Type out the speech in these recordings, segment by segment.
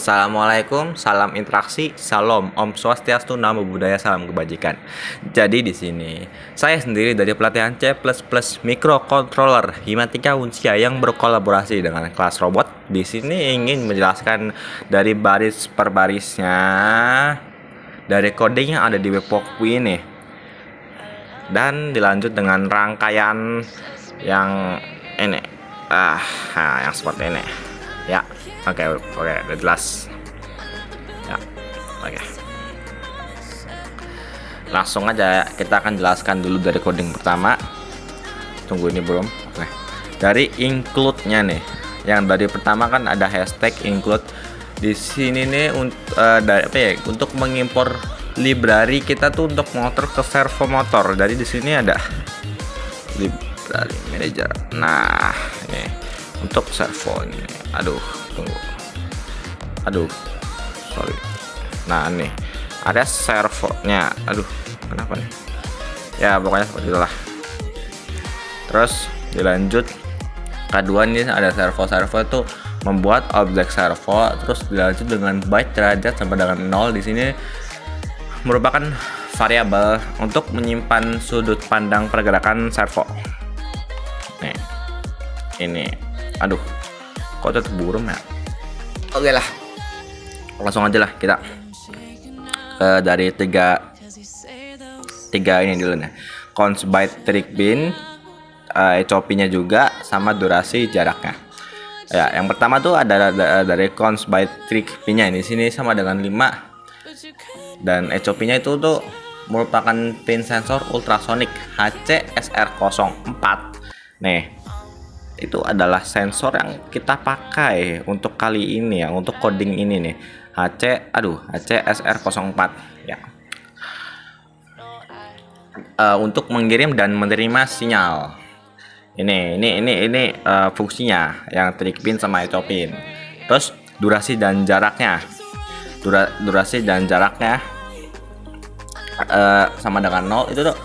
Assalamualaikum, salam interaksi, salam, Om Swastiastu, Namo Buddhaya, salam kebajikan. Jadi di sini saya sendiri dari pelatihan C++ Microcontroller Himatika Unsya yang berkolaborasi dengan kelas robot. Di sini ingin menjelaskan dari baris per barisnya dari coding yang ada di webworkku ini, dan dilanjut dengan rangkaian yang ini, yang seperti ini. Ya, oke, udah jelas. Ya, oke. Langsung aja kita akan jelaskan dulu dari coding pertama. Tunggu, ini belum. Oke. Dari include-nya nih. Yang dari pertama kan ada hashtag include. Di sini nih untuk mengimpor library kita tuh untuk motor ke servo motor. Jadi di sini ada library manager. Nah, ini untuk servo ini. Tunggu. Sorry. Nah, nih ada servonya. Kenapa nih? Ya, pokoknya seperti itulah. Terus dilanjut kedua nih ada servo itu membuat objek servo, terus dilanjut dengan byte derajat sampai dengan 0. Di sini merupakan variabel untuk menyimpan sudut pandang pergerakan servo. Nih. Ini. Kok tetap burung ya? Oke lah, langsung aja lah kita dari tiga ini dulu nih. Cons byte trick bin, HOP-nya juga, sama durasi jaraknya. Ya, yang pertama tuh ada dari cons byte trick pin-nya di sini sama dengan 5, dan HOP-nya itu tuh merupakan pin sensor ultrasonic HC-SR04. Nih, itu adalah sensor yang kita pakai untuk kali ini ya, untuk coding ini nih, HC-SR04 ya. Untuk mengirim dan menerima sinyal. Ini fungsinya yang trick pin sama HOP pin. Terus durasi dan jaraknya. Durasi dan jaraknya sama dengan 0, itu tuh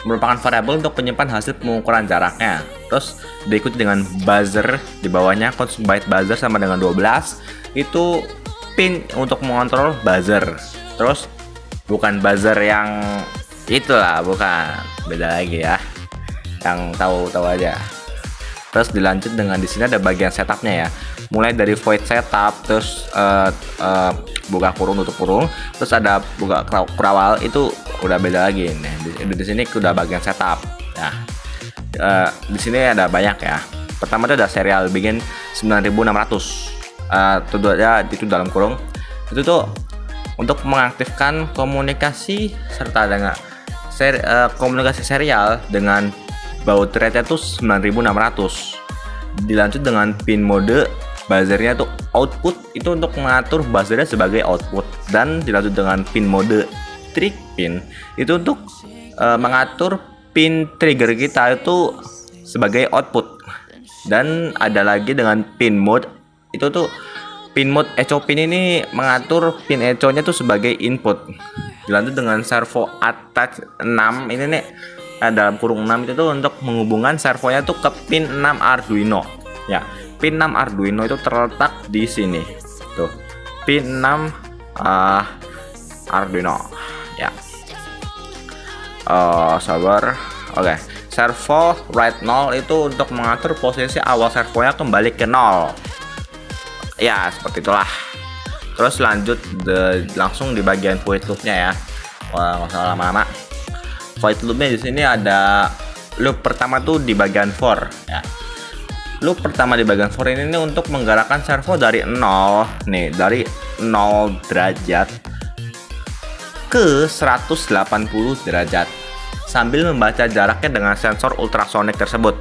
merupakan variabel untuk penyimpan hasil pengukuran jaraknya. Terus diikuti dengan buzzer di bawahnya, cons byte buzzer sama dengan 12. Itu pin untuk mengontrol buzzer. Terus bukan buzzer yang itulah, bukan, beda lagi ya. Yang tahu aja. Terus dilanjut dengan di sini ada bagian setupnya ya. Mulai dari void setup, terus buka kurung, tutup kurung, terus ada buka kurawal, itu udah beda lagi nih. Di sini udah bagian setup. Nah, di sini ada banyak ya. Pertama itu ada serial begin 9600. Itu dalam kurung. Itu tuh untuk mengaktifkan komunikasi serta dengan komunikasi serial dengan baud rate itu 9600. Dilanjut dengan pin mode buzzernya tuh output, itu untuk mengatur buzzernya sebagai output, dan dilanjut dengan pin mode trick pin itu untuk mengatur pin trigger kita itu sebagai output. Dan ada lagi dengan pin mode, itu tuh pin mode echo pin ini mengatur pin echo nya tuh sebagai input. Dilanjut dengan servo attach 6, ini nih dalam kurung 6 itu tuh untuk menghubungkan servonya tuh ke pin 6 Arduino ya. Pin 6 Arduino itu terletak di sini tuh, pin 6 Arduino ya. Sabar. Oke. Servo write 0 itu untuk mengatur posisi awal servonya kembali ke 0 ya, seperti itulah. Terus lanjut langsung di bagian void loop-nya ya. Nggak usah lama-lama. Void loop-nya di sini ada loop pertama tuh di bagian for ya. Loop pertama di bagian for ini nih untuk menggerakkan servo dari 0 nih, dari 0 derajat ke 180 derajat sambil membaca jaraknya dengan sensor ultrasonic tersebut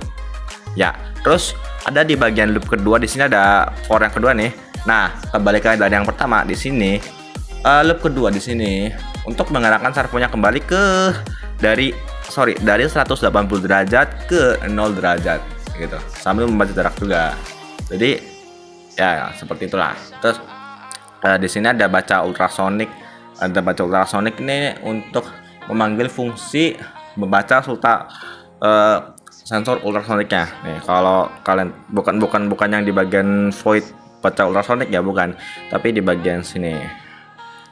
ya. Terus ada di bagian loop kedua, di sini ada for yang kedua nih. Nah, kebalikannya dari yang pertama, di sini loop kedua di sini untuk menggerakkan servonya kembali dari 180 derajat ke 0 derajat gitu, sambil membaca jarak juga. Jadi ya seperti itulah. Terus di sini ada baca ultrasonic. Ada baca ultrasonic ini untuk memanggil fungsi membaca sensor ultrasonicnya. Nih, kalau kalian bukan yang di bagian void baca ultrasonik ya, bukan, tapi di bagian sini.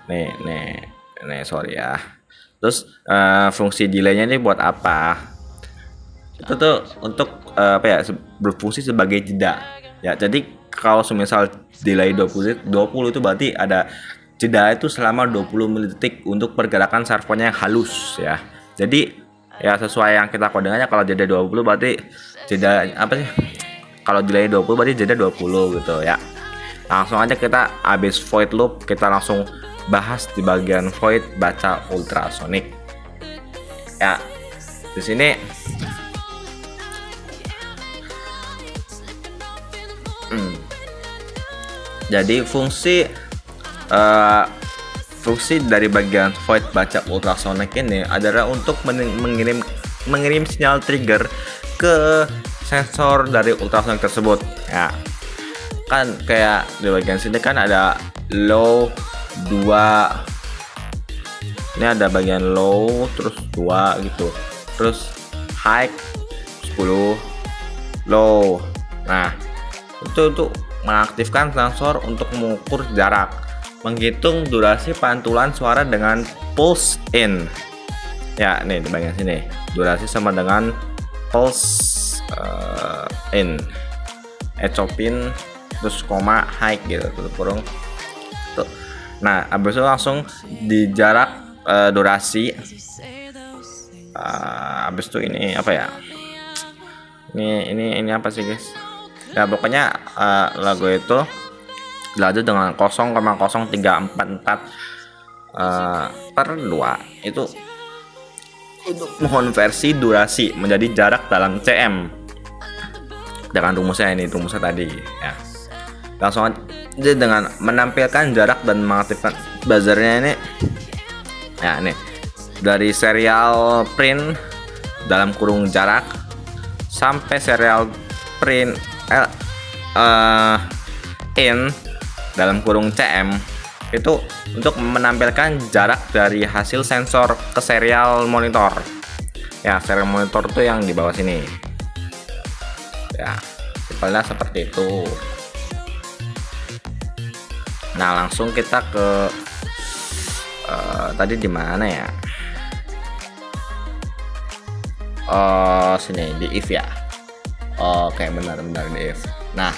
Nih, sorry ya. Terus fungsi delaynya ini buat apa? Itu tuh untuk apa ya, berfungsi sebagai jeda ya. Jadi kalau semisal delay 20 itu berarti ada jeda itu selama 20 detik untuk pergerakan servonya yang halus ya. Jadi ya sesuai yang kita kodenya, kalau jeda 20 berarti jeda apa sih? Kalau delay 20 berarti jeda 20 gitu ya. Langsung aja kita habis void loop, kita langsung bahas di bagian void baca ultrasonik. Ya, di sini jadi fungsi dari bagian void baca ultrasonik ini adalah untuk mengirim sinyal trigger ke sensor dari ultrasonik tersebut ya. Kan kayak di bagian sini kan ada low 2, ini ada bagian low terus 2 gitu, terus high 10, low. Nah itu untuk mengaktifkan sensor untuk mengukur jarak, menghitung durasi pantulan suara dengan pulse in ya. Nih di bagian sini durasi sama dengan pulse in, ecopin terus koma high gitu, tutup kurung tuh. Nah habis itu langsung di jarak durasi. Habis itu ini apa ya, ini apa sih guys ya, pokoknya lagu itu dilanjut dengan 0,0344 per 2 itu untuk mengonversi durasi menjadi jarak dalam cm dengan rumusnya tadi ya. Langsung aja dengan menampilkan jarak dan mengaktifkan buzzernya ini ya. Nih dari serial print dalam kurung jarak sampai serial print in dalam kurung cm itu untuk menampilkan jarak dari hasil sensor ke serial monitor ya. Serial monitor tuh yang di bawah sini ya, simpelnya seperti itu. Nah langsung kita ke tadi di mana ya, sini di if ya. Oke, benar di if. Nah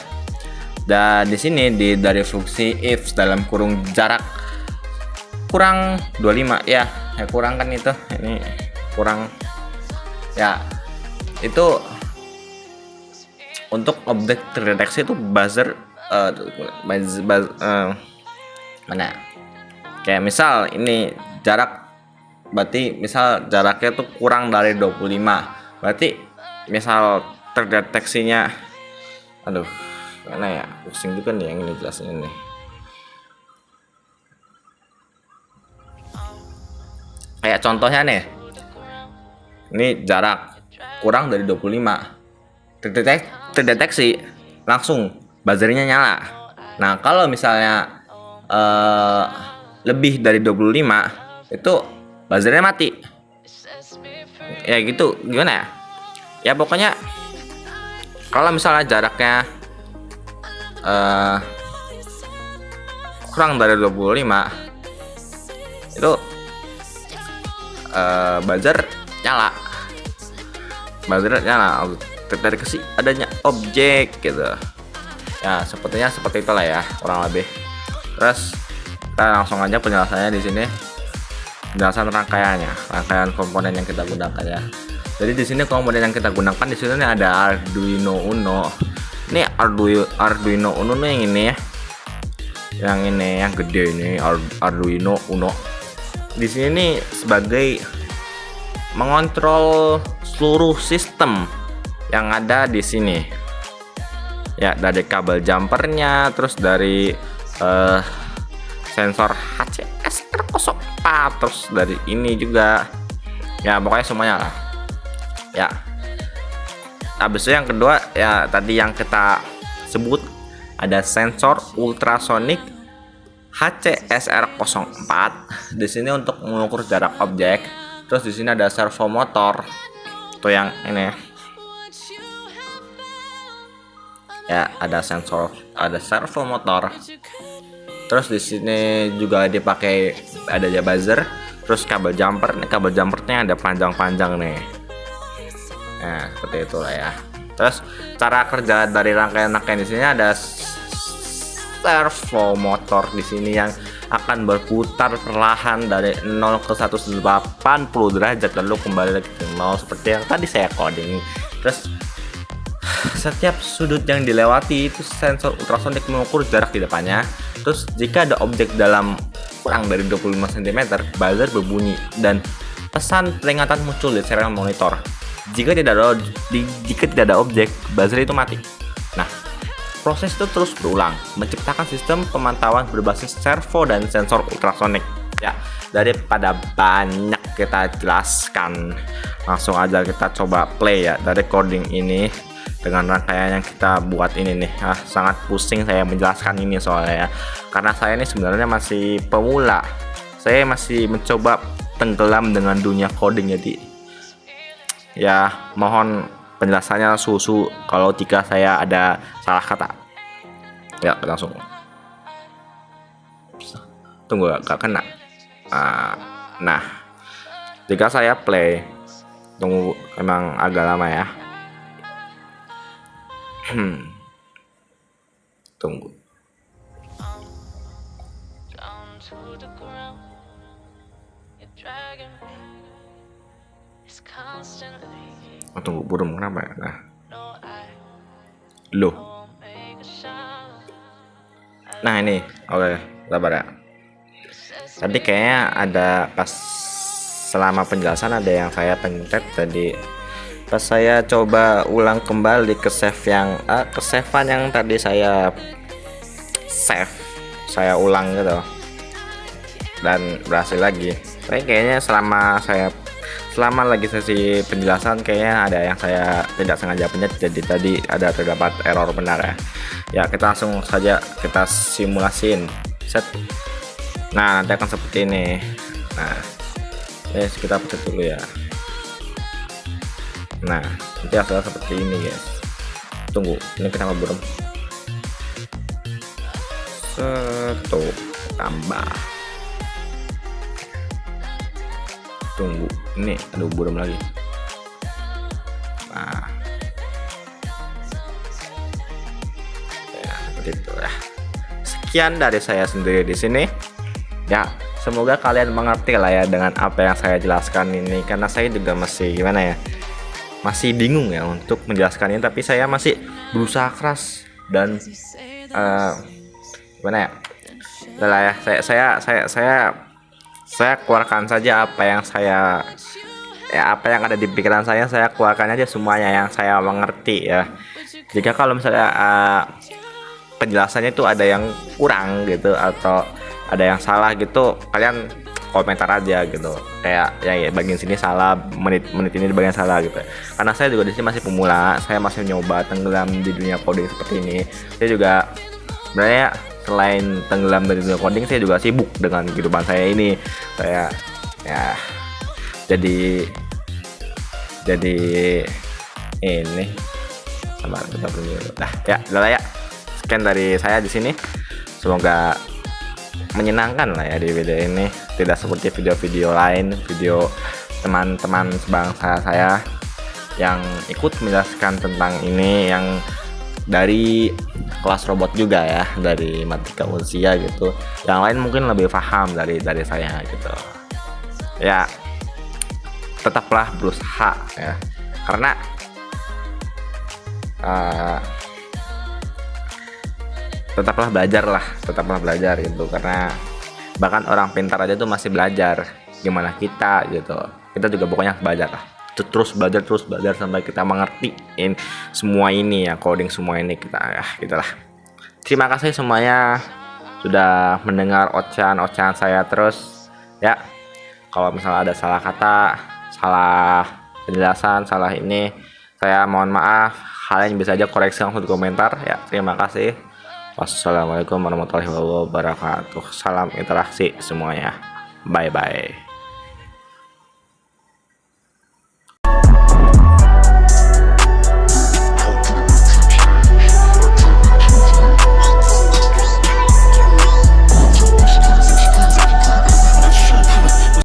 dan di sini dari fungsi if dalam kurung jarak kurang 25 ya, kurang kan itu, ini kurang ya. Itu untuk objek terdeteksi itu buzzer mana kayak misal ini jarak, berarti misal jaraknya tuh kurang dari 25, berarti misal terdeteksinya, aduh mana ya, pusing juga nih yang ini jelasin ini. Kayak contohnya nih, ini jarak kurang dari 25, terdeteksi langsung buzzernya nyala. Nah kalau misalnya lebih dari 25 itu buzzernya mati ya gitu. Gimana ya, ya pokoknya kalau misalnya jaraknya kurang dari 25 itu buzzer nyala, terdeteksi adanya objek gitu ya. Sepertinya seperti itulah ya kurang lebih. Terus kita langsung aja penjelasannya di sini, penjelasan rangkaian komponen yang kita gunakan ya. Jadi di sini komponen yang kita gunakan di sini ada Arduino Uno. Ini Arduino Uno nih, yang ini ya, yang gede ini Arduino Uno. Di sini sebagai mengontrol seluruh sistem yang ada di sini ya, dari kabel jumpernya, terus dari sensor HCSR04, terus dari ini juga ya, pokoknya semuanya lah ya. Habis itu yang kedua ya, tadi yang kita sebut ada sensor ultrasonik HCSR04 di sini untuk mengukur jarak objek. Terus di sini ada servo motor tuh yang ini Ya, ada sensor, ada servo motor. Terus di sini juga dipakai ada buzzer, terus kabel jumper. Nih kabel jumpernya ada panjang-panjang nih. Nah, seperti itulah ya. Terus cara kerja dari rangkaian-rangkaian di sini ada servo motor di sini yang akan berputar perlahan dari 0 ke 180 derajat lalu kembali lagi ke 0 seperti yang tadi saya coding. Terus setiap sudut yang dilewati itu sensor ultrasonik mengukur jarak di depannya. Terus jika ada objek dalam kurang dari 25 cm, buzzer berbunyi dan pesan peringatan muncul di serial monitor. Jika tidak ada objek, buzzer itu mati. Nah, proses itu terus berulang, menciptakan sistem pemantauan berbasis servo dan sensor ultrasonik. Ya, daripada banyak kita jelaskan, langsung aja kita coba play ya dari recording ini dengan rangkaian yang kita buat ini nih. Sangat pusing saya menjelaskan ini soalnya ya, karena saya ini sebenarnya masih pemula. Saya masih mencoba tenggelam dengan dunia coding, jadi ya mohon penjelasannya susu kalau jika saya ada salah kata. Ya langsung. Tunggu, gak kena. Nah, jika saya play, tunggu, emang agak lama ya. Tunggu. Tunggu, burung kenapa ya? Loh. Nah ini, oke, sabar ya. Tadi kayaknya ada pas selama penjelasan ada yang saya pencet tadi. Pas saya coba ulang kembali ke save yang ke savean yang tadi saya ulang gitu dan berhasil lagi. Tapi kayaknya selama lagi sesi penjelasan kayaknya ada yang saya tidak sengaja pencet, jadi tadi ada terdapat error benar ya. Ya kita langsung saja kita simulasiin set. Nah nanti akan seperti ini. Nah kita pencet dulu ya. Nah nanti hasilnya seperti ini guys. Tunggu, ini kenapa burung? Satu tambah. Tunggu, ini aduh burung lagi. Nah ya seperti itu ya. Sekian dari saya sendiri di sini ya, semoga kalian mengerti lah ya dengan apa yang saya jelaskan ini, karena saya juga masih gimana ya, masih bingung ya untuk menjelaskannya, tapi saya masih berusaha keras dan gimana ya, lah ya, saya keluarkan saja apa yang ada di pikiran saya keluarkan aja semuanya yang saya mengerti ya. Jika kalau misalnya penjelasannya itu ada yang kurang gitu atau ada yang salah gitu, kalian komentar aja gitu, kayak ya bagian sini salah, menit ini bagian salah gitu. Karena saya juga di sini masih pemula, saya masih nyoba tenggelam di dunia coding seperti ini. Saya juga sebenarnya selain tenggelam dari dunia coding, saya juga sibuk dengan kehidupan saya ini. Saya ya jadi ini sama kita dulu. Nah ya udah ya, sekian dari saya di sini, semoga menyenangkan lah ya di video ini, tidak seperti video-video lain, video teman-teman sebangsa saya yang ikut menjelaskan tentang ini, yang dari kelas robot juga ya, dari Matika Usia gitu. Yang lain mungkin lebih paham dari saya gitu ya. Tetaplah berusaha ya, karena tetaplah belajar gitu, karena bahkan orang pintar aja tuh masih belajar, gimana kita gitu. Kita juga pokoknya belajar lah, terus belajar sampai kita mengertiin semua ini ya, coding semua ini kita ya gitulah. Terima kasih semuanya sudah mendengar ocehan saya terus ya. Kalau misalnya ada salah kata, salah penjelasan, salah ini, saya mohon maaf. Kalian bisa aja koreksi langsung di komentar ya. Terima kasih. Wassalamualaikum warahmatullahi wabarakatuh. Salam interaksi semuanya. Bye bye.